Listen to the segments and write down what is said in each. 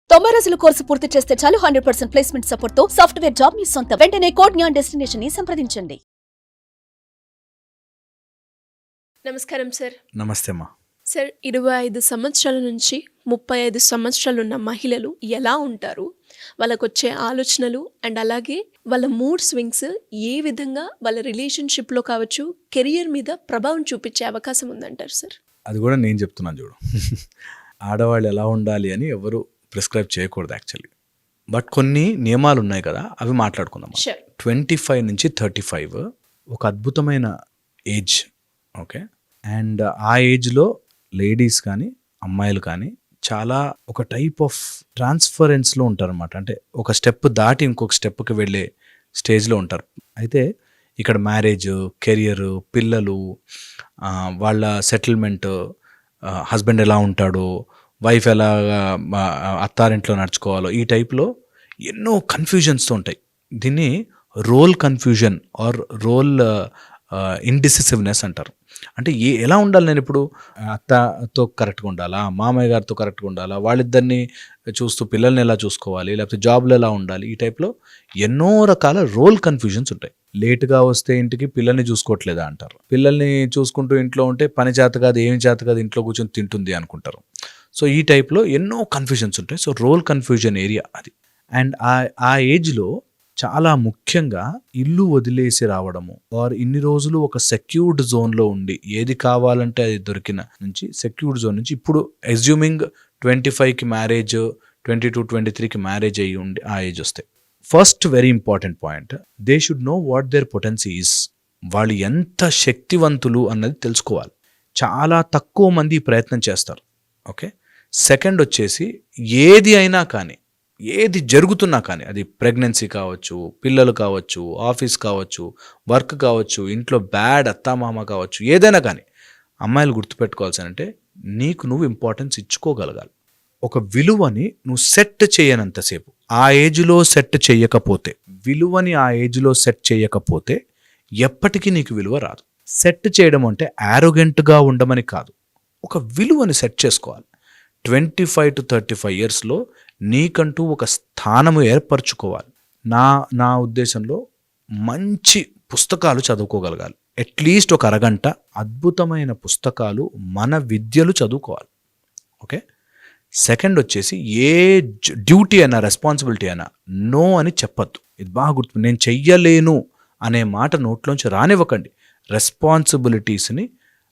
90 రోజుల కోర్సు పూర్తి చేస్తే చాలు 100% ప్లేస్మెంట్ సపోర్ట్ తో సాఫ్ట్వేర్ జాబ్ మీ సొంతం. వెంటనే కోడ్ జ్ఞాన్ డెస్టినేషన్ ని సంప్రదించండి. నమస్కారం సార్. నమస్తే అమ్మా. సార్, 25 సంవత్సరాల నుంచి 35 సంవత్సరాలు ఉన్న మహిళలు ఎలా ఉంటారు, వాళ్ళకు వచ్చే ఆలోచనలు అండ్ అలాగే వాళ్ళ మూడ్ స్వింగ్స్ ఏ విధంగా వాళ్ళ రిలేషన్షిప్లో కావచ్చు, కెరియర్ మీద ప్రభావం చూపించే అవకాశం ఉందంటారు సార్? అది కూడా నేను చెప్తున్నాను చూడు. ఆడవాళ్ళు ఎలా ఉండాలి అని ఎవరు ప్రిస్క్రైబ్ చేయకూడదు యాక్చువల్లీ. బట్ కొన్ని నియమాలు ఉన్నాయి కదా, అవి మాట్లాడుకుందాం. 25 నుంచి 35 ఒక అద్భుతమైన ఏజ్. ఓకే. అండ్ ఆ ఏజ్లో లేడీస్ కానీ అమ్మాయిలు కానీ చాలా ఒక టైప్ ఆఫ్ ట్రాన్స్ఫరెన్స్లో ఉంటారు అనమాట. అంటే ఒక స్టెప్ దాటి ఇంకొక స్టెప్కి వెళ్ళే స్టేజ్లో ఉంటారు. అయితే ఇక్కడ మ్యారేజ్, కెరియర్, పిల్లలు, వాళ్ళ సెటిల్మెంట్, హస్బెండ్ ఎలా ఉంటాడో, వైఫ్ ఎలా అత్తారింట్లో నడుచుకోవాలో, ఈ టైప్లో ఎన్నో కన్ఫ్యూజన్స్తో ఉంటాయి. దీన్ని role confusion are role indecisiveness అంటారు. అంటే ఎలా ఉండాలి, నేను ఇప్పుడు అత్తతో కరెక్ట్గా ఉండాలా, మామయ్య గారితో కరెక్ట్గా ఉండాలా, వాళ్ళిద్దరిని చూస్తూ పిల్లల్ని ఎలా చూసుకోవాలి, లేకపోతే జాబ్లో ఎలా ఉండాలి, ఈ టైప్లో ఎన్నో రకాల రోల్ కన్ఫ్యూజన్స్ ఉంటాయి. లేటుగా వస్తే ఇంటికి పిల్లల్ని చూసుకోవట్లేదా అంటారు. పిల్లల్ని చూసుకుంటూ ఇంట్లో ఉంటే పని చేత కాదు, ఏమి చేత కాదు, ఇంట్లో కూర్చొని తింటుంది అనుకుంటారు. సో ఈ టైప్లో ఎన్నో కన్ఫ్యూజన్స్ ఉంటాయి. సో రోల్ కన్ఫ్యూజన్ ఏరియా అది. అండ్ ఆ ఏజ్లో చాలా ముఖ్యంగా ఇల్లు వదిలేసి రావడము, ఆర్ ఇన్ని రోజులు ఒక సెక్యూర్డ్ జోన్లో ఉండి ఏది కావాలంటే అది దొరికిన నుంచి సెక్యూర్డ్ జోన్ నుంచి ఇప్పుడు అజ్యూమింగ్ 25కి మ్యారేజ్, 22, 23కి మ్యారేజ్ అయ్యి ఉండి ఆ ఏజ్ వస్తాయి. First very important point, they should know what their potency is. వాళ్ళు ఎంత శక్తివంతులు అన్నది తెలుసుకోవాలి. చాలా తక్కువ మంది ఈ ప్రయత్నం చేస్తారు. ఓకే. సెకండ్ వచ్చేసి, ఏది అయినా కానీ, ఏది జరుగుతున్నా కానీ, అది ప్రెగ్నెన్సీ కావచ్చు, పిల్లలు కావచ్చు, ఆఫీస్ కావచ్చు, వర్క్ కావచ్చు, ఇంట్లో బ్యాడ్ అత్తామామ కావచ్చు, ఏదైనా కానీ అమ్మాయిలు గుర్తుపెట్టుకోవాల్సిందంటే నీకు నువ్వు ఇంపార్టెన్స్ ఇచ్చుకోగలగాలి. ఒక విలువని నువ్వు సెట్ చేయనంతసేపు, ఆ ఏజ్లో సెట్ చేయకపోతే, విలువని ఆ ఏజ్లో సెట్ చేయకపోతే ఎప్పటికీ నీకు విలువ రాదు. సెట్ చేయడం అంటే యారోగెంట్గా ఉండమని కాదు, ఒక విలువని సెట్ చేసుకోవాలి. 25 to 35 ఇయర్స్లో నీకంటూ ఒక స్థానము ఏర్పరచుకోవాలి. నా ఉద్దేశంలో మంచి పుస్తకాలు చదువుకోగలగాలి. అట్లీస్ట్ ఒక అరగంట అద్భుతమైన పుస్తకాలు, మన విద్యలు చదువుకోవాలి. ఓకే. సెకండ్ వచ్చేసి, ఏ డ్యూటీ అయినా, రెస్పాన్సిబిలిటీ అయినా నో అని చెప్పద్దు. ఇది బాగా గుర్తు. నేను చెయ్యలేను అనే మాట నోట్లోంచి రానివ్వకండి. రెస్పాన్సిబిలిటీస్ని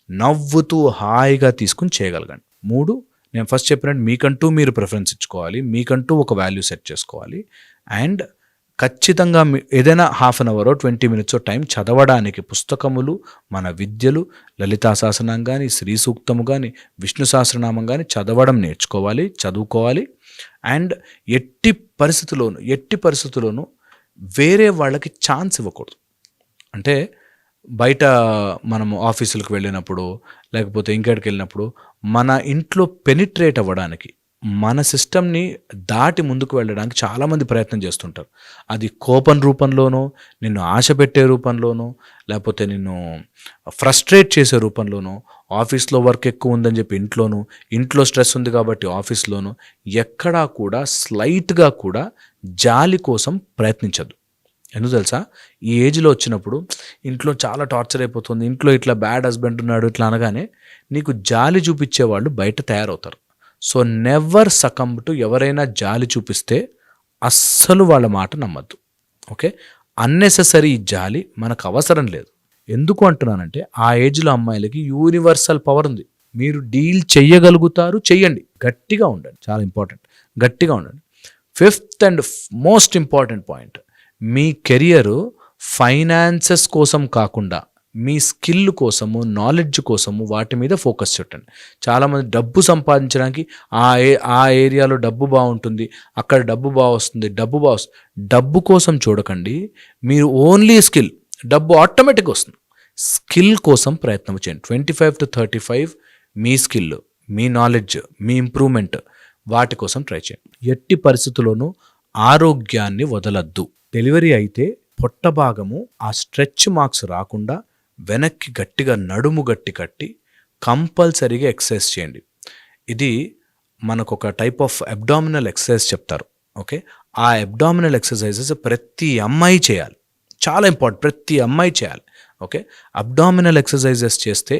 నవ్వుతూ హాయిగా తీసుకుని చేయగలగండి. 3, నేను ఫస్ట్ చెప్పినట్టు మీకంటూ మీరు ప్రిఫరెన్స్ ఇచ్చుకోవాలి, మీకంటూ ఒక వాల్యూ సెట్ చేసుకోవాలి. అండ్ ఖచ్చితంగా ఏదైనా హాఫ్ అన్ అవరో 20 మినిట్సో టైం చదవడానికి పుస్తకములు, మన విద్యలు, లలితా సహస్రనామం కానీ, శ్రీ సూక్తము కానీ, విష్ణు సహస్రనామం కానీ చదవడం నేర్చుకోవాలి, చదువుకోవాలి. అండ్ ఎట్టి పరిస్థితుల్లోనూ వేరే వాళ్ళకి ఛాన్స్ ఇవ్వకూడదు. అంటే బయట మనము ఆఫీసులకు వెళ్ళినప్పుడు, లేకపోతే ఇంకెక్కడికి వెళ్ళినప్పుడు మన ఇంట్లో పెనిట్రేట్ అవ్వడానికి, మన సిస్టమ్ని దాటి ముందుకు వెళ్ళడానికి చాలామంది ప్రయత్నం చేస్తుంటారు. అది కోపం రూపంలోనో, నిన్ను ఆశ పెట్టే రూపంలోనో, లేకపోతే నిన్ను ఫ్రస్ట్రేట్ చేసే రూపంలోనో, ఆఫీస్లో వర్క్ ఎక్కువ ఉందని చెప్పి ఇంట్లో స్ట్రెస్ ఉంది కాబట్టి ఆఫీస్లోనూ, ఎక్కడా కూడా స్లైట్గా కూడా జాలి కోసం ప్రయత్నించద్దు. ఎందుకు తెలుసా, ఈ ఏజ్లో వచ్చినప్పుడు ఇంట్లో చాలా టార్చర్ అయిపోతుంది, ఇంట్లో ఇట్లా బ్యాడ్ హస్బెండ్ ఉన్నాడు ఇట్లా అనగానే నీకు జాలి చూపించే వాళ్ళు బయట తయారవుతారు. సో నెవర్ సకమ్ టు ఎవరైనా జాలి చూపిస్తే అస్సలు వాళ్ళ మాట నమ్మద్దు. ఓకే. అన్నెసెసరీ జాలి మనకు అవసరం లేదు. ఎందుకు అంటున్నానంటే, ఆ ఏజ్లో అమ్మాయిలకి యూనివర్సల్ పవర్ ఉంది. మీరు డీల్ చెయ్యగలుగుతారు, చెయ్యండి. గట్టిగా ఉండండి, చాలా ఇంపార్టెంట్. గట్టిగా ఉండండి. 5th and most important point, me career finances కోసం కాకుండా మీ స్కిల్ కోసము, నాలెడ్జ్ కోసము వాటి మీద ఫోకస్ పెట్టండి. చాలామంది డబ్బు సంపాదించడానికి ఆ ఏరియాలో డబ్బు బాగుంటుంది, అక్కడ డబ్బు బాగా వస్తుంది, డబ్బు కోసం చూడకండి. మీరు ఓన్లీ స్కిల్, డబ్బు ఆటోమేటిక్గా వస్తుంది. స్కిల్ కోసం ప్రయత్నం చేయండి. 25 to 35 me skill, me knowledge, me improvement, వాటి కోసం ట్రై చేయండి. ఎట్టి పరిస్థితుల్లోనూ ఆరోగ్యాన్ని వదలద్దు. డెలివరీ అయితే పొట్ట భాగము ఆ స్ట్రెచ్ మార్క్స్ రాకుండా వెనక్కి గట్టిగా నడుము గట్టి కట్టి కంపల్సరీగా ఎక్సర్సైజ్ చేయండి. ఇది మనకు ఒక టైప్ ఆఫ్ అబ్డామినల్ ఎక్సర్సైజ్ చెప్తారు. ఓకే, ఆ అబ్డామినల్ ఎక్సర్సైజెస్ ప్రతి అమ్మాయి చేయాలి, చాలా ఇంపార్టెంట్, ప్రతి అమ్మాయి చేయాలి. ఓకే, అబ్డామినల్ ఎక్సర్సైజెస్ చేస్తే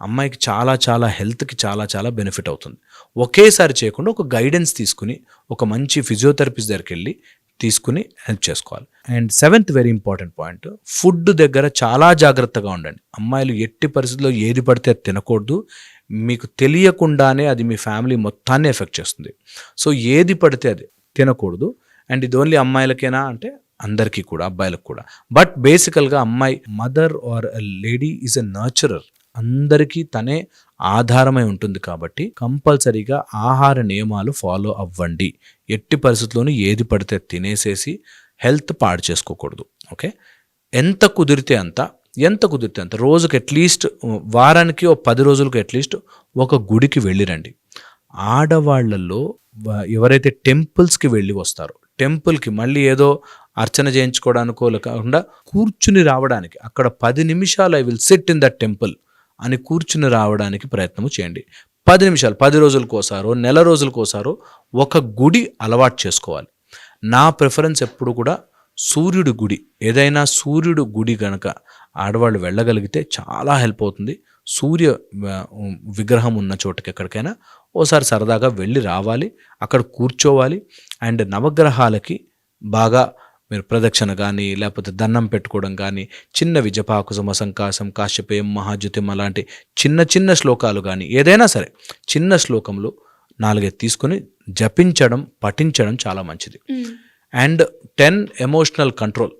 అమ్మాయికి చాలా చాలా హెల్త్కి చాలా చాలా బెనిఫిట్ అవుతుంది. ఒకేసారి చేయకుండా ఒక గైడెన్స్ తీసుకుని ఒక మంచి ఫిజియోథెరపిస్ట్ దగ్గరికి వెళ్ళి తీసుకుని హెల్ప్ చేసుకోవాలి. And 7th very important point, food దగ్గర చాలా జాగ్రత్తగా ఉండండి. అమ్మాయిలు ఎట్టి పరిస్థితుల్లో ఏది పడితే అది తినకూడదు. మీకు తెలియకుండానే అది మీ ఫ్యామిలీ మొత్తాన్ని ఎఫెక్ట్ చేస్తుంది. సో ఏది పడితే అది తినకూడదు. అండ్ ఇది ఓన్లీ అమ్మాయిలకేనా అంటే అందరికీ కూడా, అబ్బాయిలకు కూడా. బట్ బేసికల్గా అమ్మాయి mother or lady is a nurturer, అందరికీ తనే ఆధారమై ఉంటుంది. కాబట్టి కంపల్సరీగా ఆహార నియమాలు ఫాలో అవ్వండి. ఎట్టి పరిస్థితుల్లోనూ ఏది పడితే తినేసేసి హెల్త్ పాడు చేసుకోకూడదు. ఓకే, ఎంత కుదిరితే అంత రోజుకి అట్లీస్ట్ వారానికి 10 రోజులకు అట్లీస్ట్ ఒక గుడికి వెళ్ళిరండి. ఆడవాళ్లలో ఎవరైతే టెంపుల్స్కి వెళ్ళి వస్తారో, టెంపుల్కి మళ్ళీ ఏదో అర్చన చేయించుకోవడానికో కాకుండా కూర్చుని రావడానికి, అక్కడ 10 నిమిషాలు I will SIT in that temple అని కూర్చుని రావడానికి ప్రయత్నము చేయండి. 10 నిమిషాలు, 10 రోజులకోసారో నెల రోజులకోసారో ఒక గుడి అలవాటు చేసుకోవాలి. నా ప్రిఫరెన్స్ ఎప్పుడు కూడా సూర్యుడి గుడి, ఏదైనా సూర్యుడు గుడి గనక ఆడవాళ్ళు వెళ్ళగలిగితే చాలా హెల్ప్ అవుతుంది. సూర్య విగ్రహం ఉన్న చోటుకి ఎక్కడికైనా ఓసారి సరదాగా వెళ్ళి రావాలి, అక్కడ కూర్చోవాలి. అండ్ నవగ్రహాలకి బాగా మీరు ప్రదక్షిణ కానీ లేకపోతే దండం పెట్టుకోవడం కానీ, చిన్నవి జపాకుసుమ సంకాసం కాశ్యపేయం మహాజ్యుతిం అలాంటి చిన్న చిన్న శ్లోకాలు కానీ ఏదైనా సరే చిన్న శ్లోకంలో 4 తీసుకొని జపించడం, పఠించడం చాలా మంచిది. And 10 emotional control.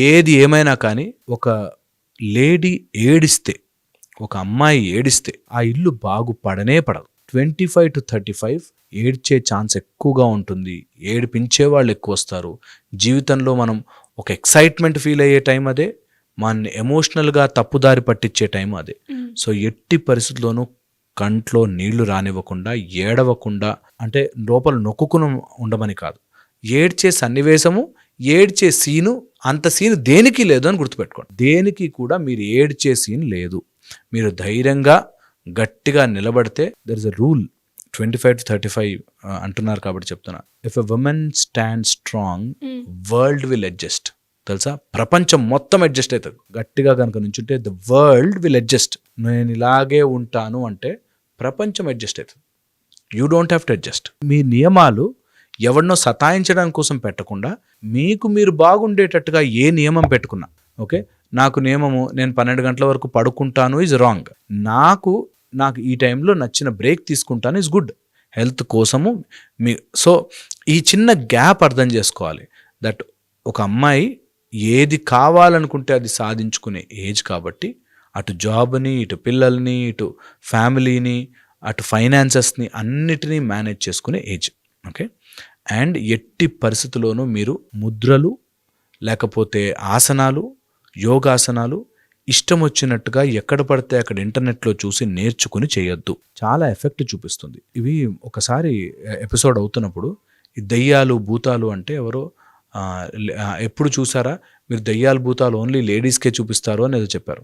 ఏది ఏమైనా కానీ ఒక లేడీ ఏడిస్తే, ఒక అమ్మాయి ఏడిస్తే ఆ ఇల్లు బాగుపడనే పడదు. 25 to 35 ఏడ్చే ఛాన్స్ ఎక్కువగా ఉంటుంది, ఏడిపించే వాళ్ళు ఎక్కువ వస్తారు. జీవితంలో మనం ఒక ఎక్సైట్మెంట్ ఫీల్ అయ్యే టైం అదే, మన ఎమోషనల్గా తప్పుదారి పట్టించే టైం అదే. సో ఎట్టి పరిస్థితుల్లోనూ కంట్లో నీళ్లు రానివ్వకుండా, ఏడవకుండా, అంటే లోపల నొక్కుకుని ఉండమని కాదు, ఏడ్చే సన్నివేశము, ఏడ్చే సీను, అంత సీన్ దేనికి లేదు అని గుర్తుపెట్టుకోండి. దేనికి కూడా మీరు ఏడ్చే సీన్ లేదు. మీరు ధైర్యంగా గట్టిగా నిలబడితే, there is a rule 25 to 35 అంటున్నారు కాబట్టి చెప్తున్నా. If a woman stand strong, world will adjust. తెలుసా, ప్రపంచం మొత్తం అడ్జస్ట్ అవుతుంది. గట్టిగా కనుక నుంచుంటే ద వరల్డ్ విల్ అడ్జస్ట్. నేను ఇలాగే ఉంటాను అంటే ప్రపంచం అడ్జస్ట్ అవుతుంది. You don't have to adjust. మీ నియమాలు ఎవరినో సతాయించడానికి కోసం పెట్టకుండా మీకు మీరు బాగుండేటట్టుగా ఏ నియమం పెట్టుకున్నా, ఓకే, నాకు నియమము నేను 12 గంటల వరకు పడుకుంటాను ఈజ్ రాంగ్. నాకు ఈ టైంలో నచ్చిన బ్రేక్ తీసుకుంటాను ఈజ్ గుడ్. హెల్త్ కోసము సో ఈ చిన్న గ్యాప్ అర్థం చేసుకోవాలి. దట్ ఒక అమ్మాయి ఏది కావాలనుకుంటే అది సాధించుకునే ఏజ్ కాబట్టి, అటు జాబ్ని, ఇటు పిల్లల్ని, ఇటు ఫ్యామిలీని, అటు ఫైనాన్సెస్ని అన్నిటినీ మేనేజ్ చేసుకునే ఏజ్. ఓకే, అండ్ ఎట్టి పరిస్థితుల్లోనూ మీరు ముద్రలు లేకపోతే ఆసనాలు, యోగాసనాలు ఇష్టం వచ్చినట్టుగా ఎక్కడ పడితే అక్కడ ఇంటర్నెట్లో చూసి నేర్చుకుని చేయొద్దు. చాలా ఎఫెక్ట్ చూపిస్తుంది. ఇవి ఒకసారి ఎపిసోడ్ అవుతున్నప్పుడు ఈ దెయ్యాలు భూతాలు అంటే ఎవరో ఎప్పుడు చూసారా మీరు, దెయ్యాలు భూతాలు ఓన్లీ లేడీస్కే చూపిస్తారు అని ఏదో చెప్పారు.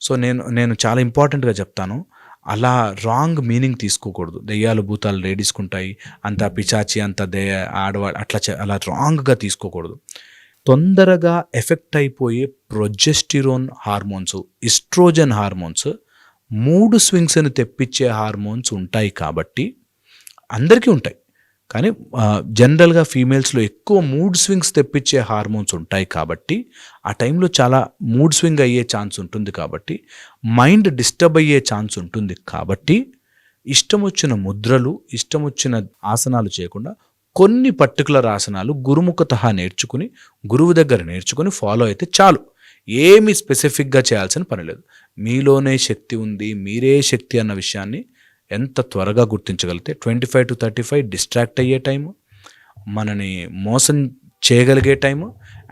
సో నేను చాలా ఇంపార్టెంట్గా చెప్తాను, అలా రాంగ్ మీనింగ్ తీసుకోకూడదు. దెయ్యాలు భూతాలు లేడీస్కి ఉంటాయి, అంత పిచాచి, అంత ఆడవాళ్ళు అలా రాంగ్గా తీసుకోకూడదు. తొందరగా ఎఫెక్ట్ అయిపోయే progesterone hormones, oestrogen hormones, mood స్వింగ్స్ని తెప్పించే హార్మోన్స్ ఉంటాయి. కాబట్టి అందరికీ ఉంటాయి, కానీ జనరల్గా ఫీమేల్స్లో ఎక్కువ మూడ్ స్వింగ్స్ తెప్పించే హార్మోన్స్ ఉంటాయి. కాబట్టి ఆ టైంలో చాలా మూడ్ స్వింగ్ అయ్యే ఛాన్స్ ఉంటుంది. కాబట్టి మైండ్ డిస్టర్బ్ అయ్యే ఛాన్స్ ఉంటుంది. కాబట్టి ఇష్టం వచ్చిన ముద్రలు, ఇష్టం వచ్చిన ఆసనాలు చేయకుండా కొన్ని పర్టికులర్ ఆసనాలు గురుముఖతః నేర్చుకుని, గురువు దగ్గర నేర్చుకుని ఫాలో అయితే చాలు. ఏమి స్పెసిఫిక్గా చేయాల్సిన పని లేదు. మీలోనే శక్తి ఉంది, మీరే శక్తి అన్న విషయాన్ని ఎంత త్వరగా గుర్తించగలిగితే 25 to 35 డిస్ట్రాక్ట్ అయ్యే టైము, మనని మోసం చేయగలిగే టైము,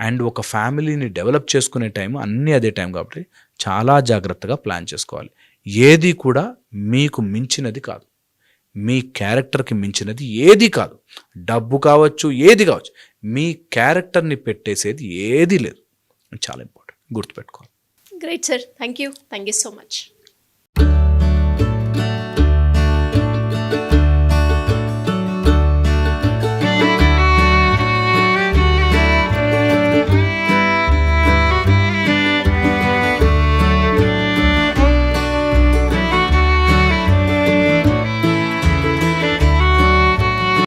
అండ్ ఒక ఫ్యామిలీని డెవలప్ చేసుకునే టైము అన్నీ అదే టైం. కాబట్టి చాలా జాగ్రత్తగా ప్లాన్ చేసుకోవాలి. ఏది కూడా మీకు మించినది కాదు, మీ క్యారెక్టర్కి మించినది ఏది కాదు. డబ్బు కావచ్చు, ఏది కావచ్చు, మీ క్యారెక్టర్ని పెట్టేసేది ఏది లేదు. చాలా ఇంపార్టెంట్, గుర్తుపెట్టుకోవాలి. Great sir, thank you so much.